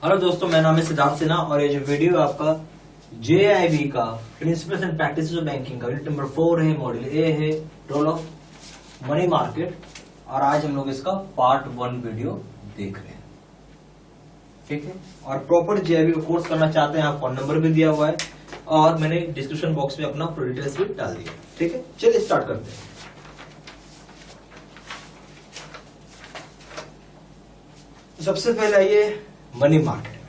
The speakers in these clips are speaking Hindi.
हेलो दोस्तों, मेरा नाम है सिद्धार्थ सिन्हा और ये जो वीडियो आपका JIB का principles and practices of banking का यूनिट नंबर 4 है, मॉड्यूल ए है, रोल ऑफ मनी मार्केट। और आज हम लोग इसका पार्ट 1 वीडियो देख रहे हैं। ठीक है, और प्रॉपर JIB का कोर्स करना चाहते हैं आप, फोन नंबर भी दिया हुआ है और मैंने डिस्क्रिप्शन बॉक्स में अपना पूरी डिटेल्स भी डाल दिया। ठीक है, चलिए स्टार्ट करते हैं। सबसे पहले आइए मनी मार्केट में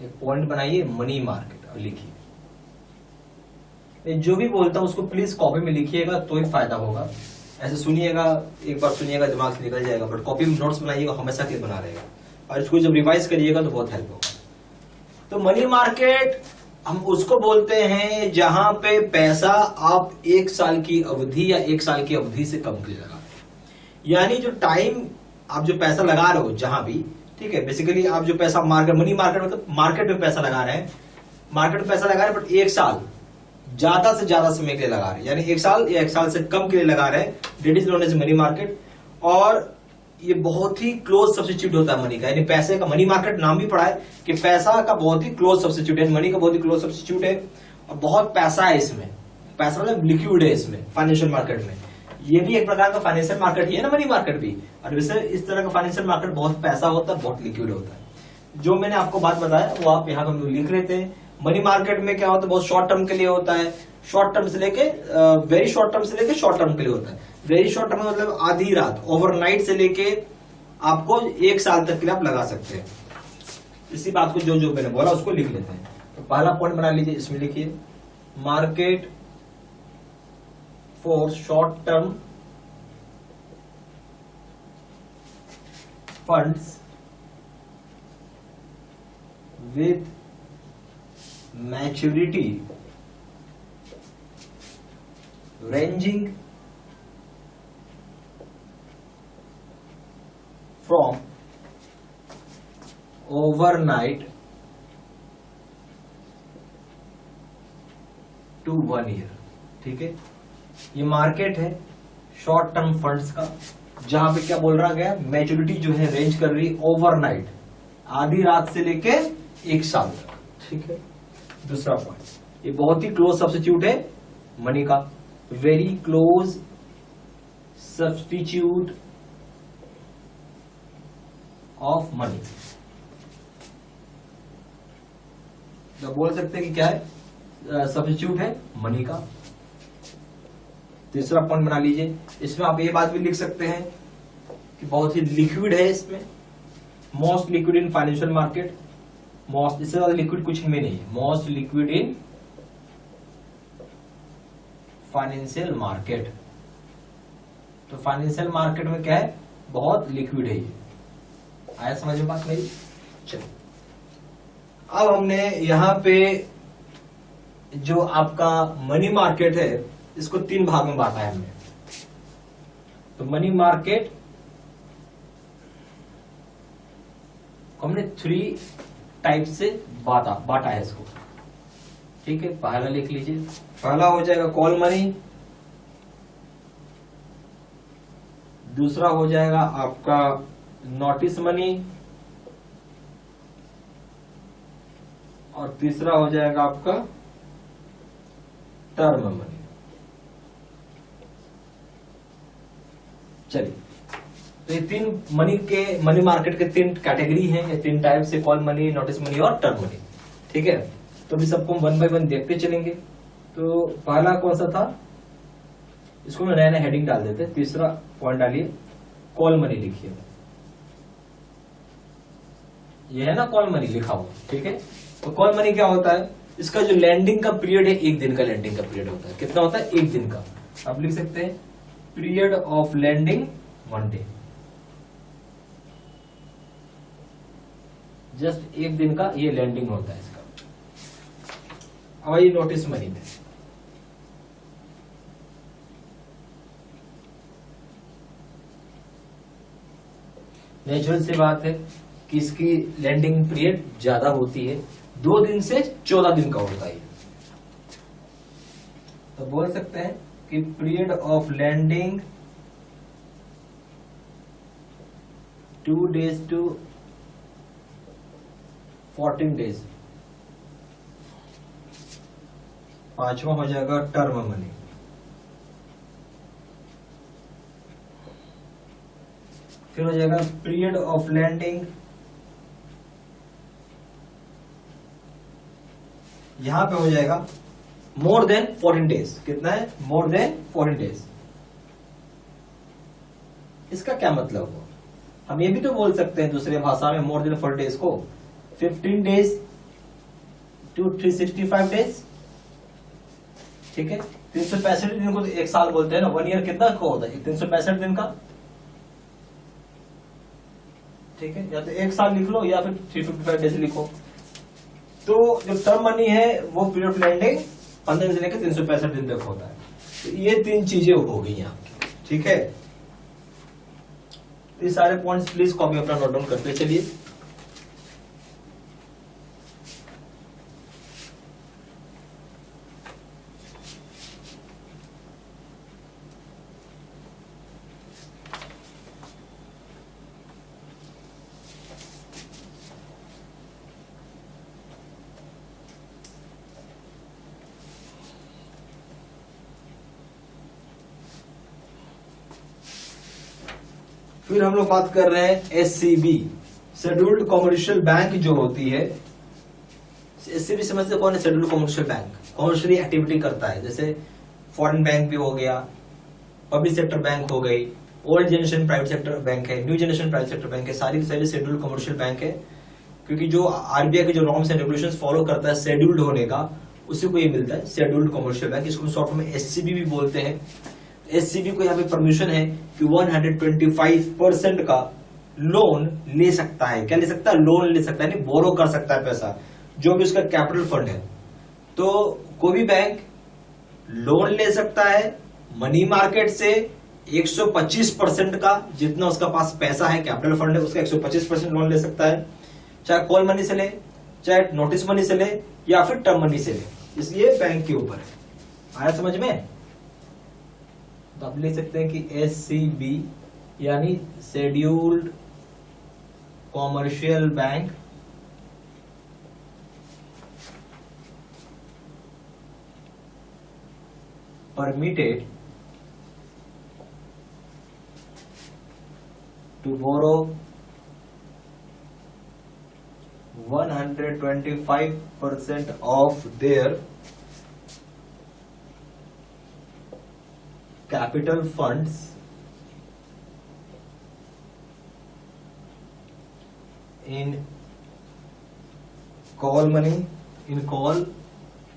एक पॉइंट बनाइए, मनी मार्केट, और लिखिए। जो भी बोलता हूं उसको प्लीज कॉपी में लिखिएगा तो ही फायदा होगा। ऐसे सुनिएगा, एक बार सुनिएगा दिमाग से निकल जाएगा, बट कॉपी में नोट्स बनाइएगा, हमेशा के बना रहेगा और इसको जब रिवाइज करिएगा तो बहुत हेल्प होगा। तो मनी मार्केट हम उसको बोलते हैं जहां पे पैसा आप 1 साल की अवधि या 1 साल की अवधि से कम के लिए लगा, यानी जो टाइम आप जो पैसा लगा रहे हो जहां भी, ठीक है, बेसिकली आप जो पैसा मनी मार्केट मतलब मार्केट में पैसा लगा रहे हैं, मार्केट में पैसा लगा रहे हैं, बट 1 साल ज्यादा से ज्यादा समय के लिए लगा रहे हैं, यानी 1 साल या 1 साल से कम के लिए लगा रहे हैं, debt is known as money market. और ये बहुत ही क्लोज सब्स्टिट्यूट होता है मनी का, यानी पैसे का। मनी मार्केट नाम भी पड़ा है कि पैसा का बहुत ही क्लोज सब्स्टिट्यूट है, मनी का बहुत ही क्लोज सब्स्टिट्यूट है और बहुत पैसा है इसमें। पैसा मतलब लिक्विड है इसमें, फाइनेंशियल मार्केट में। ये भी एक प्रकार का फाइनेंशियल मार्केट ही है ना, मनी मार्केट भी। और वैसे इस तरह का फाइनेंशियल मार्केट बहुत पैसा होता है, बहुत लिक्विड होता है। जो मैंने आपको बात बताया वो आप यहाँ पर लिख रहे थे। मनी मार्केट में क्या होता है, बहुत शॉर्ट टर्म के लिए होता है, शॉर्ट टर्म से लेके वेरी शॉर्ट टर्म से लेके शॉर्ट टर्म के लिए होता है। वेरी शॉर्ट टर्म मतलब आधी रात, ओवरनाइट से लेके आपको 1 साल तक के लिए आप लगा सकते हैं। इसी बात को जो जो मैंने बोला उसको लिख लेते हैं। तो पहला पॉइंट बना लीजिए, इसमें लिखिए market for short-term funds with maturity ranging from overnight to 1 year। ठीक है, ये मार्केट है शॉर्ट टर्म फंड्स का, जहां पे क्या बोल रहा गया, मैच्योरिटी जो है रेंज कर रही ओवरनाइट, आधी रात से लेके 1 साल तक। ठीक है, दूसरा पॉइंट, ये बहुत ही क्लोज सब्स्टिट्यूट है मनी का, very close substitute of money. तो बोल सकते हैं कि क्या है, सब्स्टिट्यूट है मनी का। तीसरा पॉइंट बना लीजिए, इसमें आप ये बात भी लिख सकते हैं कि बहुत ही लिक्विड है इसमें, most liquid in financial market. Most, इससे ज्यादा लिक्विड कुछ में नहीं है, most liquid in financial market. तो फाइनेंशियल मार्केट में क्या है, बहुत लिक्विड है ये। आया समझ में बात मेरी? चलिए, अब हमने यहां पे जो आपका मनी मार्केट है इसको 3 भाग में बांटा है हमने। तो मनी मार्केट हमने 3 टाइप से बांटा है इसको। ठीक है, पहला लिख लीजिए, पहला हो जाएगा कॉल मनी, दूसरा हो जाएगा आपका नोटिस मनी, और तीसरा हो जाएगा आपका टर्म मनी। चलिए, तो ये 3 मनी मार्केट के 3 कैटेगरी हैं, या 3 टाइप से, कॉल मनी, नोटिस मनी और टर्म मनी। ठीक है, तो अभी सबको 1 बाय 1 देखते चलेंगे। तो पहला कौन सा था, इसको मैं नया नया हेडिंग डाल देते। तीसरा पॉइंट डालिए, कॉल मनी लिखिए, ये है ना कॉल मनी लिखा हुआ। ठीक है, तो कॉल मनी क्या होता है, इसका जो लैंडिंग का पीरियड है 1 दिन का लैंडिंग का पीरियड होता है। कितना होता है, 1 दिन का। आप लिख सकते हैं period of lending 1 day, just 1 दिन का ये लैंडिंग होता है इसका। अब आइए नोटिस मनी में, नेचुरल सी बात है कि इसकी लैंडिंग पीरियड ज्यादा होती है, 2 दिन से 14 दिन का होता है। तो बोल सकते हैं कि period of lending 2 days to 14 days. पांचवा हो जाएगा टर्म मनी। फिर हो जाएगा पीरियड ऑफ लैंडिंग। यहां पे हो जाएगा मोर देन 14 डेज। कितना है? More than 14 days. इसका क्या मतलब हो? हम ये भी तो बोल सकते हैं दूसरे भाषा में मोर देन 4 डेज को 15 डेज टू 365 डेज। ठीक है, 365 दिन को तो एक साल बोलते हैं ना। 1 ईयर कितना को होता है? 365 दिन का। ठीक है, या तो एक साल लिख लो या फिर 355 डेज लिखो। तो जो टर्म मनी है वो पीरियड ऑफ लैंडिंग 15 से लेकर 365 दिन तक होता है। तो ये 3 चीजें हो गई यहाँ की। ठीक है, ये सारे पॉइंट्स प्लीज कॉपी अपना नोट डाउन करते चलिए। फिर हम लोग बात कर रहे हैं एससीबी, शेड्यूल्ड कमर्शियल बैंक जो होती है। एससीबी समझते कौन है? Scheduled commercial bank commercially activity करता है, जैसे फॉरेन बैंक भी हो गया, पब्लिक सेक्टर बैंक हो गई, old generation private sector bank है, new generation private sector bank है, सारी सारी शेड्यूल्ड कमर्शियल बैंक है। क्योंकि जो आरबीआई के जो नॉर्म्स एंड रेगुलेशंस फॉलो करता है शेड्यूल्ड होने का, उसी को ये मिलता है शेड्यूल्ड कमर्शियल बैंक। इसको शॉर्ट में एससीबी भी बोलते हैं। एससीबी को यहाँ पे परमिशन है कि 125% का लोन ले सकता है। क्या ले सकता है? लोन ले सकता है, नहीं बोरो कर सकता है पैसा, जो भी उसका कैपिटल फंड है। तो कोई भी बैंक लोन ले सकता है मनी मार्केट से 125% का, जितना उसका पास पैसा है कैपिटल फंड है उसका 125% लोन ले सकता है, चाहे कॉल मनी से ले, चाहे नोटिस मनी से ले, या फिर टर्म मनी से ले। इसलिए बैंक के ऊपर है। आया समझ में? तो आप लिख सकते हैं कि एससीबी यानी scheduled commercial bank permitted to borrow 125% of their capital funds in call money, in call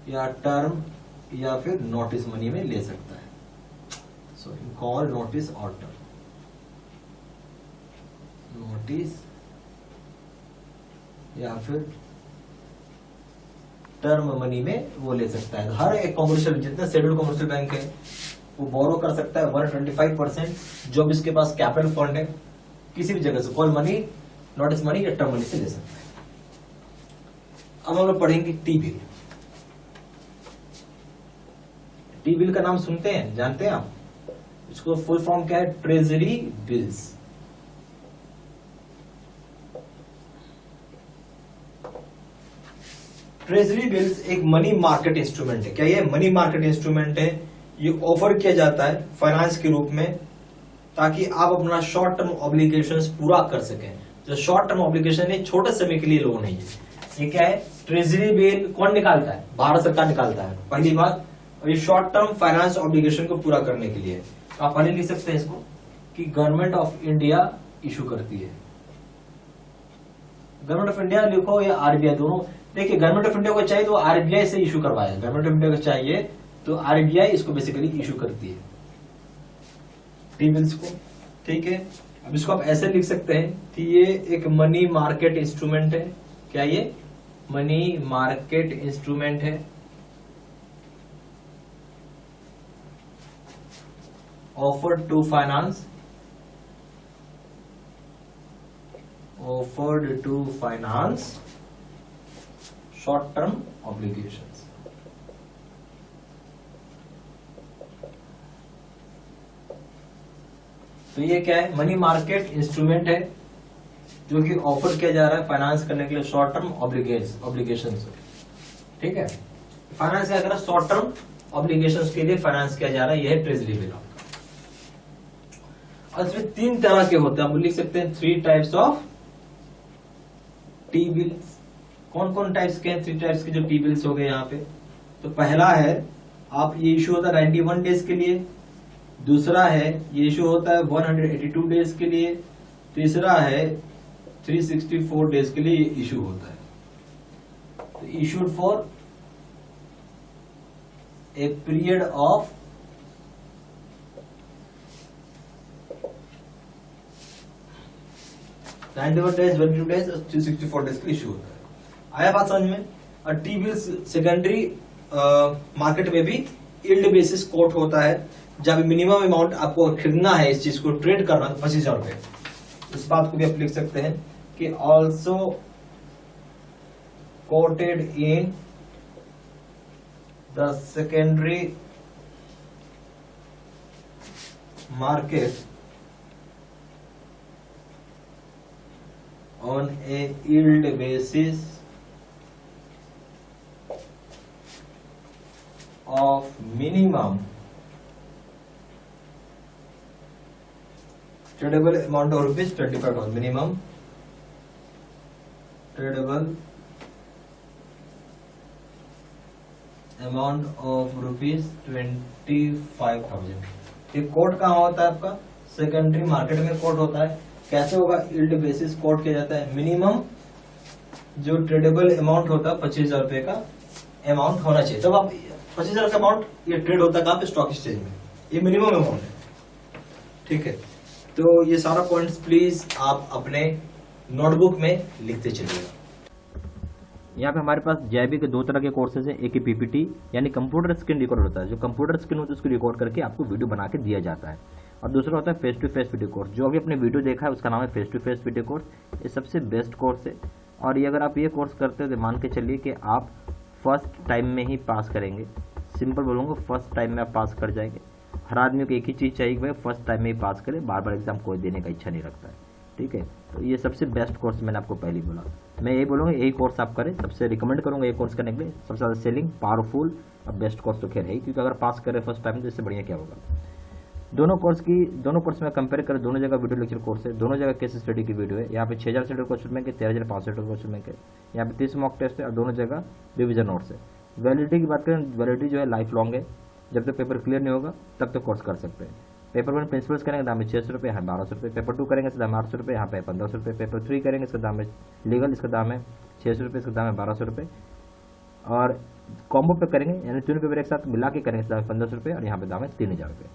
या टर्म या फिर नोटिस मनी में ले सकता है। सो इन कॉल, नोटिस और टर्म। नोटिस या फिर टर्म मनी में वो ले सकता है। हर एक कॉमर्शियल, जितना शेड्यूल्ड कॉमर्शियल बैंक है वो बोरो कर सकता है 125%, जो भी इसके पास कैपिटल फंड है किसी भी जगह से, कॉल मनी, नोटिस मनी या टर्म मनी से ले सकता है। अब हम लोग पढ़ेंगे टी बिल। टी बिल का नाम सुनते हैं, जानते हैं आप? इसको फुल फॉर्म क्या है? Treasury bills. ट्रेजरी बिल्स एक मनी मार्केट इंस्ट्रूमेंट है। क्या ये मनी मार्केट इंस्ट्रूमेंट है? ये ऑफर किया जाता है फाइनेंस के रूप में, ताकि आप अपना शॉर्ट टर्म ऑब्लिगेशंस पूरा कर सकें। जो शॉर्ट टर्म ऑब्लिगेशन है, छोटे समय के लिए लोन है। ये क्या है? ट्रेजरी बिल कौन निकालता है? भारत सरकार निकालता है, पहली बात। और ये शॉर्ट टर्म फाइनेंस ऑब्लिगेशन को पूरा करने के लिए आप पहले लिख सकते हैं इसको कि गवर्नमेंट ऑफ इंडिया इशू करती है। गवर्नमेंट ऑफ इंडिया लिखो या आरबीआई, दोनों। देखिए, गवर्नमेंट ऑफ इंडिया को चाहिए तो आरबीआई से इशू करवाया, गवर्नमेंट ऑफ इंडिया को चाहिए तो आरबीआई इसको बेसिकली इशू करती है टी बिल्स को। ठीक है, अब इसको आप ऐसे लिख सकते हैं कि ये एक मनी मार्केट इंस्ट्रूमेंट है। क्या ये मनी मार्केट इंस्ट्रूमेंट है? offered to finance short term obligations। तो ये क्या है? मनी मार्केट इंस्ट्रूमेंट है जो कि ऑफर किया जा रहा है फाइनेंस करने के लिए शॉर्ट टर्म ऑब्लिगेशन से। ठीक है, फाइनेंस क्या कर रहा है, शॉर्ट टर्म ऑब्लिगेशन के लिए फाइनेंस किया जा रहा है, यह है ट्रेजरी बिल आपका। और इसमें 3 तरह के होते हैं, आप लिख सकते हैं 3 टाइप्स ऑफ टी बिल्स। कौन कौन टाइप्स के हैं? 3 टाइप्स के जो टी बिल्स हो गए यहाँ पे। तो पहला है, आप ये इशू होता है 91 डेज के लिए। दूसरा है, ये इशू होता है 182 डेज के लिए। तीसरा है 364 डेज के लिए ये इशू होता है। तो issued for a period of 91 days, 182 days, 364 days का इशू होता है। आया बात समझ में? और टी बिल्स सेकेंडरी मार्केट में भी यील्ड बेसिस कोट होता है, जब मिनिमम अमाउंट आपको खरीदना है, इस चीज को ट्रेड करना है 25,000 रुपए। इस बात को भी आप लिख सकते हैं कि also quoted in the secondary market on a yield basis of minimum tradable amount of rupees 25,000, minimum tradable amount of rupees 25,000। ये कोड कहाँ होता है आपका? सेकेंडरी मार्केट में कोड होता है। कैसे होगा? यील्ड बेसिस कोट किया जाता है। मिनिमम जो ट्रेडेबल अमाउंट होता है 25,000 रुपए का अमाउंट होना चाहिए। तब आप 25,000 का अमाउंट ये ट्रेड होता है कहाँ पे? स्टॉक एक्सचेंज में। ये मिनिमम अमाउंट है। ठीक है, तो ये सारा पॉइंट्स प्लीज आप अपने नोटबुक में लिखते चलिएगा। यहाँ पे हमारे पास जेआईबी के 2 तरह के कोर्सेज हैं। एक पीपीटी यानी कंप्यूटर स्क्रीन रिकॉर्ड होता है, जो कंप्यूटर स्क्रीन होती है उसको रिकॉर्ड करके आपको वीडियो बना के दिया जाता है। और दूसरा होता है face to face video course. जो अभी अपने वीडियो देखा है उसका नाम है face to face video course. ये सबसे बेस्ट कोर्स है। और ये अगर आप ये कोर्स करते हो तो मान के चलिए कि आप फर्स्ट टाइम में ही पास करेंगे। सिंपल बोलूँगा, फर्स्ट टाइम में आप पास कर जाएंगे। हर आदमी को एक ही चीज़ चाहिए कि भाई फर्स्ट टाइम में ही पास करे, बार बार एग्जाम कोई देने का इच्छा नहीं रखता है। ठीक है, तो ये सबसे बेस्ट कोर्स मैंने आपको पहले बोला। मैं यही बोलूँगा यही कोर्स आप करें, सबसे रिकमेंड करूँगा ये कोर्स करने के लिए। सबसे ज़्यादा सेलिंग, पावरफुल और बेस्ट कोर्स तो खैर है, क्योंकि अगर पास करें फर्स्ट टाइम तो इससे बढ़िया क्या होगा। दोनों कोर्स में कंपेयर करें, दोनों जगह वीडियो लेक्चर कोर्स है, दोनों जगह केस स्टडी की वीडियो है। यहाँ पे 6,000 सीटर क्वेश्चन बैंक है, 13,500 क्वेश्चन बैंक है। यहाँ पे 30 मॉक टेस्ट है और दोनों जगह रिविजन नोट्स है। वैलिडिटी की बात करें, वैलिडिटी जो है लाइफ लॉन्ग है। जब तक पेपर क्लियर नहीं होगा तब तक कोर्स कर सकते हैं। पेपर 1 प्रिंसिपल्स करेंगे दाम है 600 रुपये, यहाँ 1200 रुपये। पेपर 2 करेंगे इसका दाम है 800 रुपये, यहाँ पे 1500 रुपये। पेपर 3 करेंगे इसका दाम है लीगल, इसका दाम है 600 रुपये, इसका दाम है 1200 रुपये। और कॉम्बो पे करेंगे यानी 3 पेपर एक साथ मिला के करेंगे, इसका दाम है 1500 रुपये और यहाँ पे दाम है 3,000 रुपये।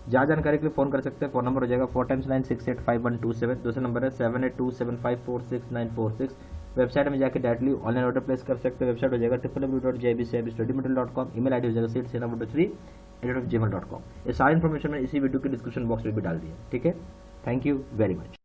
ज़्यादा जानकारी के लिए फोन कर सकते हैं। फोन नंबर हो जाएगा 4 times 9685127। दूसरा नंबर है 7827546946। वेबसाइट में जाकर डायरेक्टली ऑनलाइन ऑर्डर प्लेस कर सकते हैं। वेबसाइट हो जाएगा www.jibstudymaterial.com। ईमेल आईडी हो जाएगा seed3@gmail.com। ये सारी इन्फॉर्मेशन मैंने इसी वीडियो के डिस्क्रिप्शन बॉक्स में भी डाल दी है। ठीक है, थैंक यू वेरी मच।